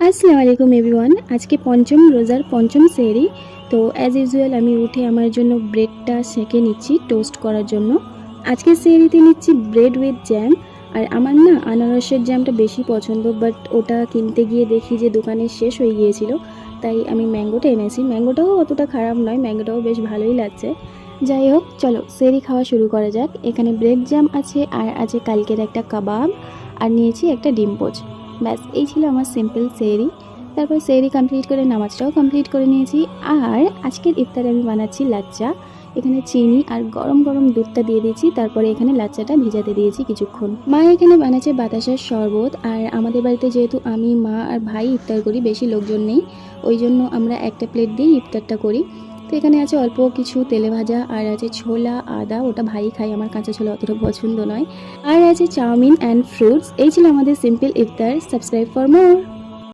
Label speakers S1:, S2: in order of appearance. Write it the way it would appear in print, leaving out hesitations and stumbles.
S1: আসসালামু আলাইকুম এভরিওয়ান। আজকে পঞ্চম রোজার পঞ্চম সেহরি। তো অ্যাজ ইউজুয়াল আমি উঠে আমার জন্য ব্রেডটা সেঁকে নিচ্ছি টোস্ট করার জন্য। আজকে সেহরিতে নিচ্ছি ব্রেড উইথ জ্যাম। আর আমার না আনারসের জ্যামটা বেশি পছন্দ, বাট ওটা কিনতে গিয়ে দেখি যে দোকানে শেষ হয়ে গিয়েছিল, তাই আমি ম্যাঙ্গোটা এনেছি। ম্যাঙ্গোটাও অতটা খারাপ নয়, ম্যাঙ্গোটাও বেশ ভালোই লাগছে। যাই হোক, চলো সেহরি খাওয়া শুরু করা যাক। এখানে ব্রেড জ্যাম আছে, আর আছে কালকের একটা কাবাব, আর নিয়েছি একটা ডিম পোচ। ব্যাস, এই ছিল আমার সিম্পল সেহরি। তারপর সেহরি কমপ্লিট করে নামাজটাও কমপ্লিট করে নিয়েছি। আর আজকের ইফতারে আমি বানাচ্ছি লাচ্চা। এখানে চিনি আর গরম গরম দুধটা দিয়ে দিয়েছি, তারপরে এখানে লাচ্চাটা ভিজাতে দিয়েছি কিছুক্ষণ। মা এখানে বানাচ্ছে বাতাসার শরবত। আর আমাদের বাড়িতে যেহেতু আমি, মা আর ভাই ইফতার করি, বেশি লোকজন নেই, ওই জন্য আমরা একটা প্লেট দিয়ে ইফতারটা করি। তো এখানে আছে অল্প কিছু তেলে ভাজা, আর আছে ছোলা আদা, ওটা ভাই খাই, আমার কাঁচা ছোলা অতটা পছন্দ নয়। আর আছে চাউমিন অ্যান্ড ফ্রুটস। এই ছিল আমাদের simple iftar. Subscribe for more.